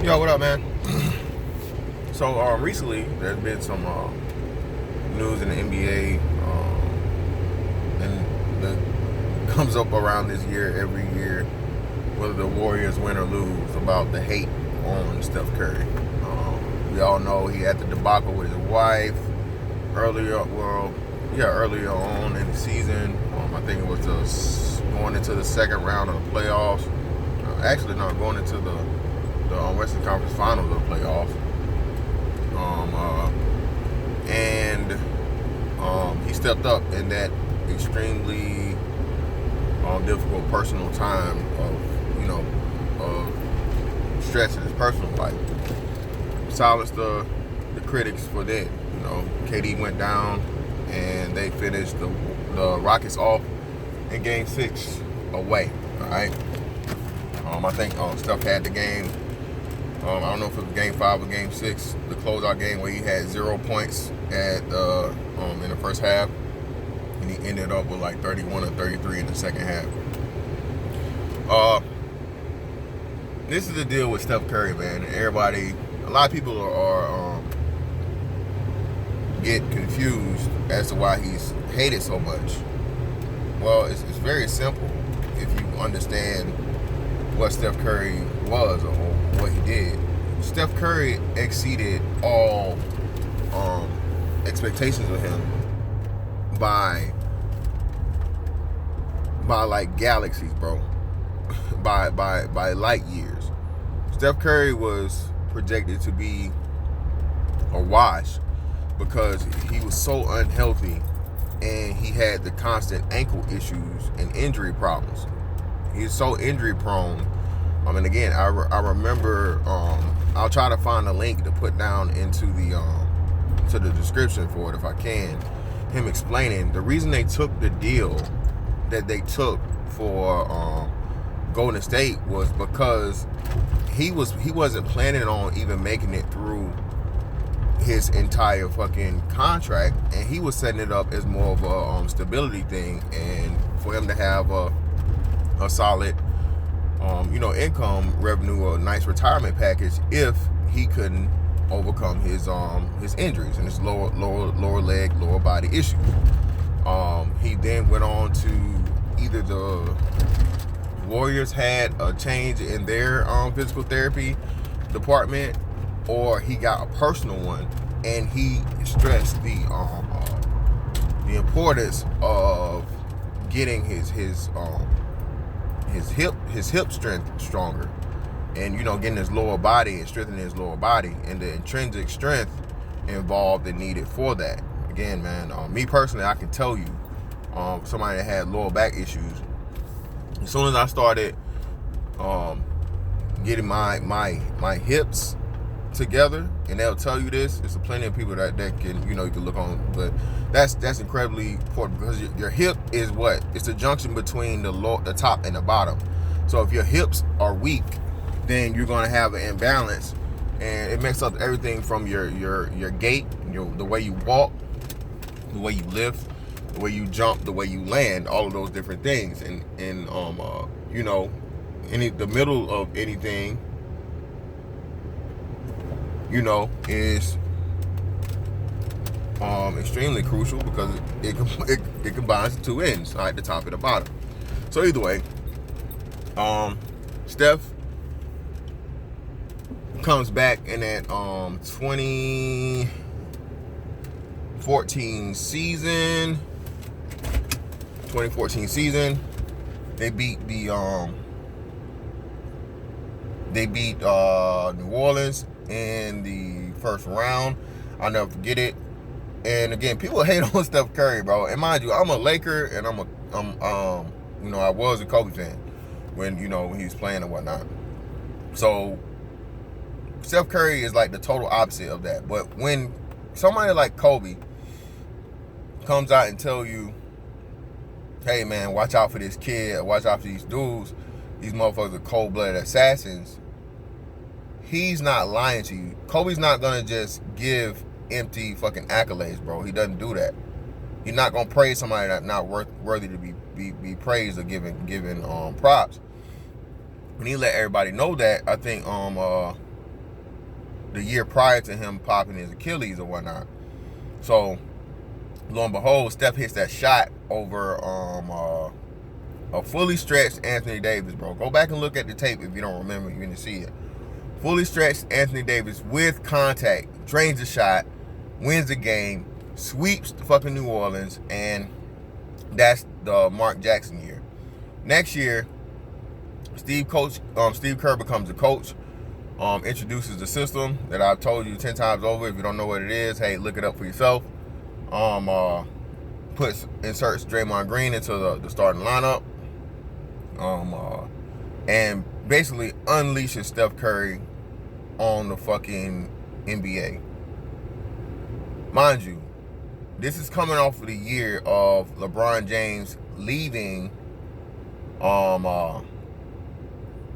Yo, what up, man? So, recently there's been some news in the NBA, and that comes up around this year every year, whether the Warriors win or lose, about the hate on Steph Curry. We all know he had the debacle with his wife earlier on in the season. I think it was going into the second round of the playoffs. Actually, not going into the Western Conference Finals of the playoffs. And he stepped up in that extremely difficult personal time of stress in his personal life. Silenced the critics for that. KD went down, and they finished the Rockets off in Game 6 away. All right. I think Steph had the game. I don't know if it was Game 5 or Game 6, the closeout game where he had 0 points in the first half, and he ended up with like 31 or 33 in the second half. This is the deal with Steph Curry, man. A lot of people are get confused as to why he's hated so much. Well, it's very simple if you understand what Steph Curry was or what he did. Steph Curry exceeded all expectations of him by like galaxies, bro. by light years. Steph Curry was projected to be a wash because he was so unhealthy and he had the constant ankle issues and injury problems. He's so injury prone. And again, I remember. I'll try to find a link to put down into the description for it if I can. Him explaining the reason they took the deal that they took for Golden State was because he wasn't planning on even making it through his entire fucking contract, and he was setting it up as more of a stability thing, and for him to have a solid income revenue or a nice retirement package if he couldn't overcome his injuries and his lower leg, lower body issues. He then went on to either the Warriors had a change in their physical therapy department, or he got a personal one, and he stressed the importance of getting his hip strength stronger, and getting his lower body and strengthening his lower body, and the intrinsic strength involved and needed for that. Again, man, me personally, I can tell you, somebody that had lower back issues, as soon as I started getting my hips together, and they'll tell you this, there's plenty of people that can you can look on, but that's incredibly important, because your hip is what? It's the junction between the top and the bottom. So if your hips are weak, then you're going to have an imbalance, and it messes up everything from your gait, the way you walk, the way you lift, the way you jump, the way you land, all of those different things, and the middle of anything is extremely crucial, because it combines the two ends, right, the top and the bottom. So either way, Steph comes back in that 2014 season. They beat New Orleans in the first round. I'll never forget it. And again, people hate on Steph Curry, bro. And mind you, I'm a Laker, and I was a Kobe fan when he was playing and whatnot. So Steph Curry is like the total opposite of that. But when somebody like Kobe comes out and tell you, hey man, watch out for this kid, watch out for these dudes, these motherfuckers are cold-blooded assassins, he's not lying to you. Kobe's not gonna just give empty fucking accolades, bro. He doesn't do that. He's not gonna praise somebody that's not worthy to be praised or given props. When he let everybody know that, I think the year prior to him popping his Achilles or whatnot. So lo and behold, Steph hits that shot over a fully stretched Anthony Davis, bro. Go back and look at the tape if you don't remember. You're gonna see it. Fully stretched Anthony Davis with contact, drains the shot, wins the game, sweeps the fucking New Orleans, and that's the Mark Jackson year. Next year, Steve Kerr becomes the coach, introduces the system that I've told you 10 times over. If you don't know what it is, hey, look it up for yourself. Inserts Draymond Green into the starting lineup, and basically unleashes Steph Curry on the fucking NBA. Mind you, this is coming off of the year of LeBron James leaving,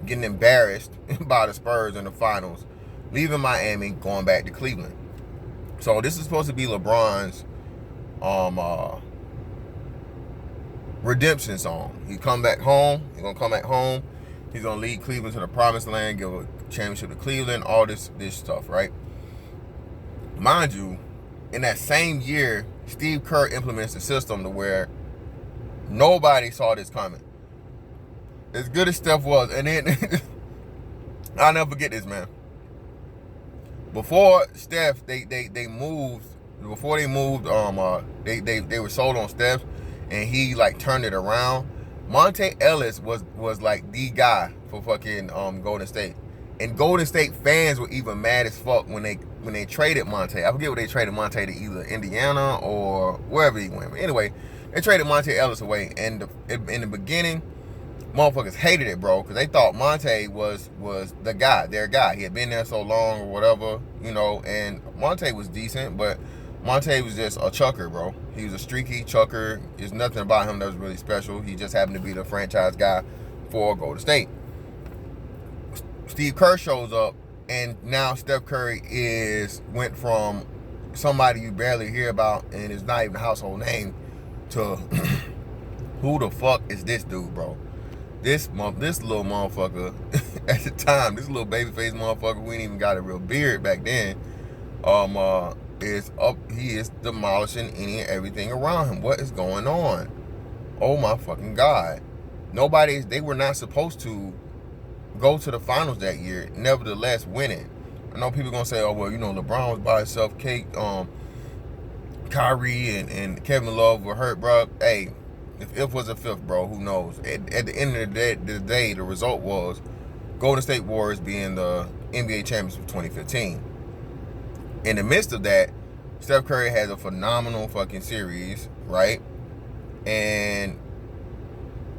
getting embarrassed by the Spurs in the finals, leaving Miami, going back to Cleveland. So this is supposed to be LeBron's redemption song. He's gonna come back home. He's gonna lead Cleveland to the promised land, give a championship to Cleveland, all this stuff, right? Mind you, in that same year, Steve Kerr implements the system to where nobody saw this coming. As good as Steph was, and then I'll never forget this, man. Before Steph, they moved. Before they moved, they were sold on Steph, and he like turned it around. Monte Ellis was like the guy for fucking Golden State, and Golden State fans were even mad as fuck when they traded Monte. I forget what they traded Monte to, either Indiana or wherever he went. But anyway, they traded Monte Ellis away, and in the beginning, motherfuckers hated it, bro, because they thought Monte was the guy, their guy. He had been there so long or whatever, you know, and Monte was decent, but Monte was just a chucker, bro. He was a streaky chucker. There's nothing about him that was really special. He just happened to be the franchise guy for Golden State. Steve Kerr shows up, and now Steph Curry went from somebody you barely hear about and is not even a household name to who the fuck is this dude, bro? This little motherfucker at the time, this little babyface motherfucker, we ain't even got a real beard back then, is up. He is demolishing any and everything around him. What is going on? Oh my fucking God. They were not supposed to go to the finals that year, nevertheless winning. I know people gonna say, oh well, you know, LeBron was by himself, Kyrie and Kevin Love were hurt, bro. Hey, if was a fifth, bro, who knows? At the end of the day, the result was Golden State Warriors being the NBA champions of 2015. In the midst of that, Steph Curry has a phenomenal fucking series, right? And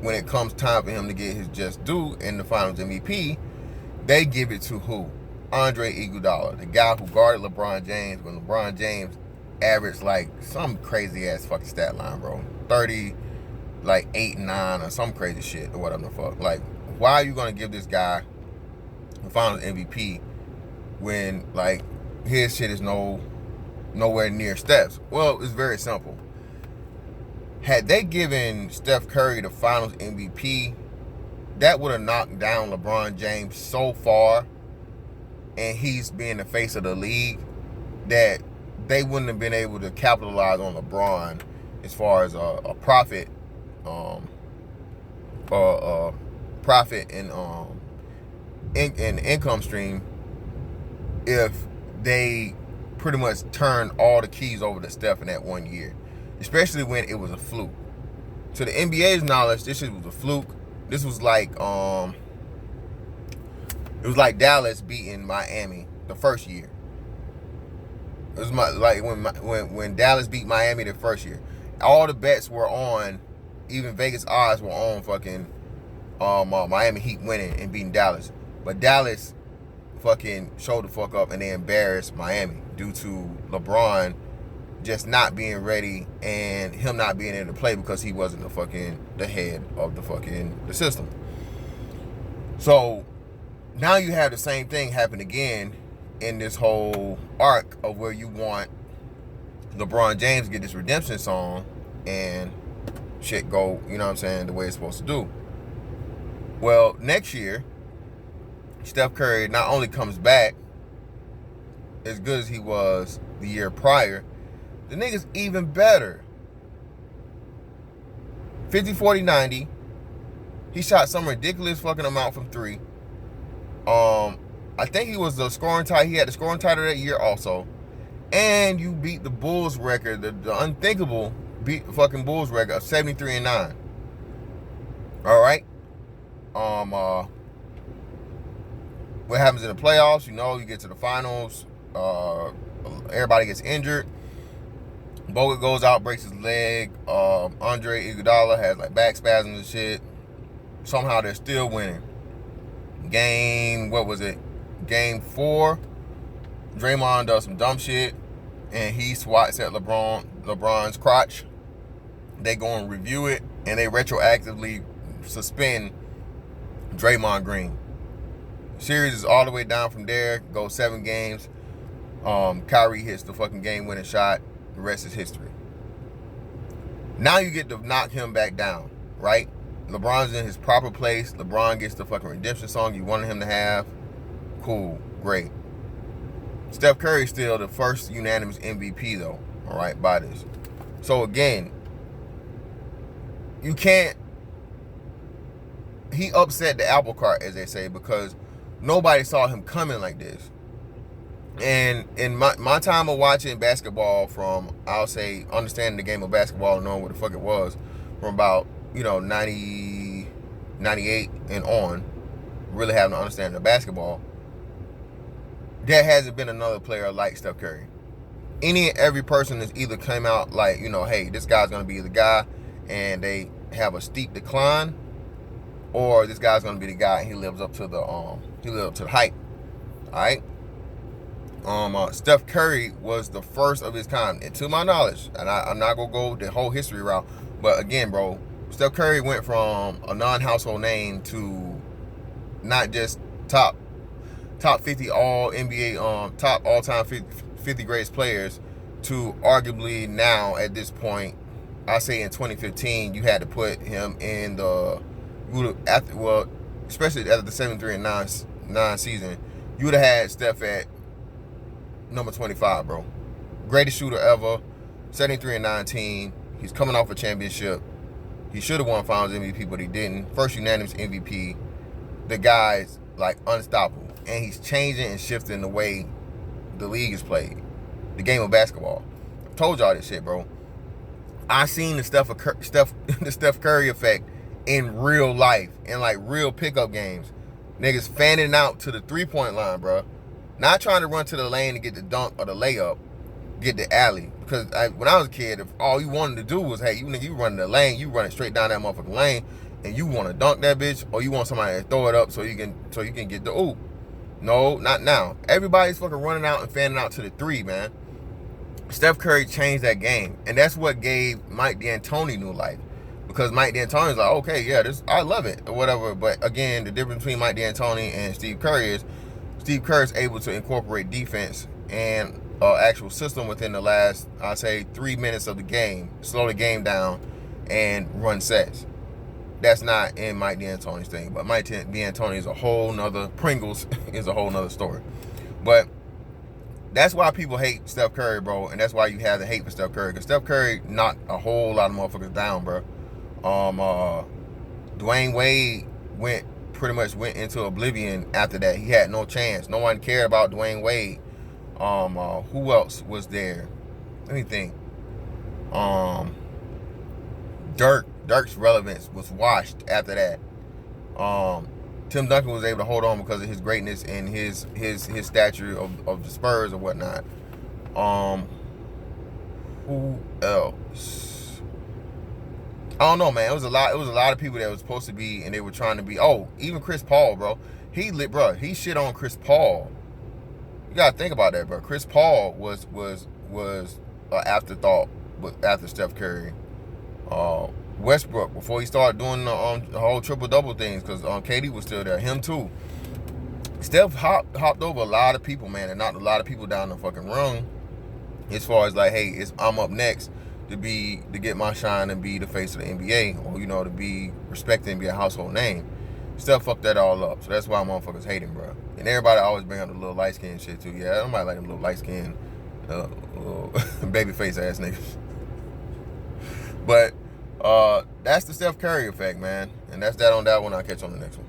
when it comes time for him to get his just due in the Finals MVP, they give it to who? Andre Iguodala, the guy who guarded LeBron James when LeBron James averaged like some crazy ass fucking stat line, bro. 30, like 8, 9, or some crazy shit or whatever the fuck. Like, why are you gonna give this guy the Finals MVP when like his shit is nowhere near Steph's? Well, it's very simple. Had they given Steph Curry the Finals MVP, that would have knocked down LeBron James so far, and he's being the face of the league, that they wouldn't have been able to capitalize on LeBron as far as a profit, profit and income stream, if they pretty much turned all the keys over to Steph in that 1 year, especially when it was a fluke. To the NBA's knowledge, this shit was a fluke. This was like it was like Dallas beating Miami the first year. It was when Dallas beat Miami the first year. All the bets were on, even Vegas odds were on fucking Miami Heat winning and beating Dallas. But Dallas fucking showed the fuck up and they embarrassed Miami due to LeBron just not being ready and him not being able to play because he wasn't the head of the system. So now you have the same thing happen again in this whole arc of where you want LeBron James to get this redemption song and shit go, you know what I'm saying, the way it's supposed to do. Well, next year, Steph Curry not only comes back as good as he was the year prior. The nigga's even better. 50, 40, 90. He shot some ridiculous fucking amount from three. I think he was the scoring title. He had the scoring title that year also. And you beat the Bulls record, the unthinkable fucking Bulls record of 73-9. All right. What happens in the playoffs? You know, you get to the finals. Everybody gets injured. Bogut goes out, breaks his leg. Andre Iguodala has like back spasms and shit. Somehow they're still winning. Game 4. Draymond does some dumb shit, and he swats at LeBron's crotch. They go and review it, and they retroactively suspend Draymond Green. Series is all the way down from there. Goes 7 games. Kyrie hits the fucking game-winning shot. The rest is history. Now you get to knock him back down, right? LeBron's in his proper place. LeBron gets the fucking redemption song you wanted him to have. Cool. Great. Steph Curry's still the first unanimous MVP, though. All right, by this. So, again, you can't... He upset the apple cart, as they say, because nobody saw him coming like this. And in my time of watching basketball from, I'll say, understanding the game of basketball and knowing what the fuck it was, from about, 90, 98 and on, really having an understanding of basketball, there hasn't been another player like Steph Curry. Any and every person that's either came out like, hey, this guy's going to be the guy, and they have a steep decline, or this guy's going to be the guy and he lives up to the hype. All right? Steph Curry was the first of his kind, and to my knowledge, and I'm not going to go the whole history route, but again, bro, Steph Curry went from a non-household name to not just top 50 all NBA, top all-time 50 greatest players, to arguably now at this point, I say in 2015, you had to put him in especially after the 73-9 season, you would have had Steph at number 25, bro. Greatest shooter ever, 73-9 team. He's coming off a championship. He should have won Finals MVP, but he didn't. First unanimous MVP. The guy's like unstoppable, and he's changing and shifting the way the league is played, the game of basketball. I told y'all this shit, bro. I seen the Steph Curry effect in real life, in like real pickup games. Niggas fanning out to the 3-point line, bro. Not trying to run to the lane to get the dunk or the layup, get the alley. Because when I was a kid, if all you wanted to do was, hey, you run the lane, you run it straight down that motherfucking lane, and you want to dunk that bitch, or you want somebody to throw it up so you can get the oop. No, not now. Everybody's fucking running out and fanning out to the 3, man. Steph Curry changed that game, and that's what gave Mike D'Antoni new life. Because Mike D'Antoni's like, okay, yeah, I love it, or whatever. But again, the difference between Mike D'Antoni and Steve Curry is Steve Kerr's able to incorporate defense and actual system within the last, I'll say, 3 minutes of the game, slow the game down, and run sets. That's not in Mike D'Antoni's thing. But Mike D'Antoni is a whole nother, Pringles is a whole nother story. But that's why people hate Steph Curry, bro, and that's why you have the hate for Steph Curry. Because Steph Curry knocked a whole lot of motherfuckers down, bro. Dwayne Wade pretty much went into oblivion after that. He had no chance. No one cared about Dwayne Wade. Who else was there? Let me think. Dirk's relevance was washed after that. Tim Duncan was able to hold on because of his greatness and his stature of the Spurs or whatnot. Who else? I don't know, man. It was a lot of people that was supposed to be, and they were trying to be. Oh, even Chris Paul, bro. He shit on Chris Paul. You gotta think about that, bro. Chris Paul was an afterthought after Steph Curry. Westbrook, before he started doing the whole triple-double things, because KD was still there. Him too. Steph hopped over a lot of people, man, and knocked a lot of people down the fucking rung. As far as like, hey, I'm up next to get my shine and be the face of the NBA, or to be respected and be a household name. Steph fucked that all up. So that's why motherfuckers hate him, bro. And everybody always bring up the little light skin shit too. Yeah, I might like them little light skin, little baby face ass niggas. But that's the Steph Curry effect, man. And that's that on that one. I'll catch you on the next one.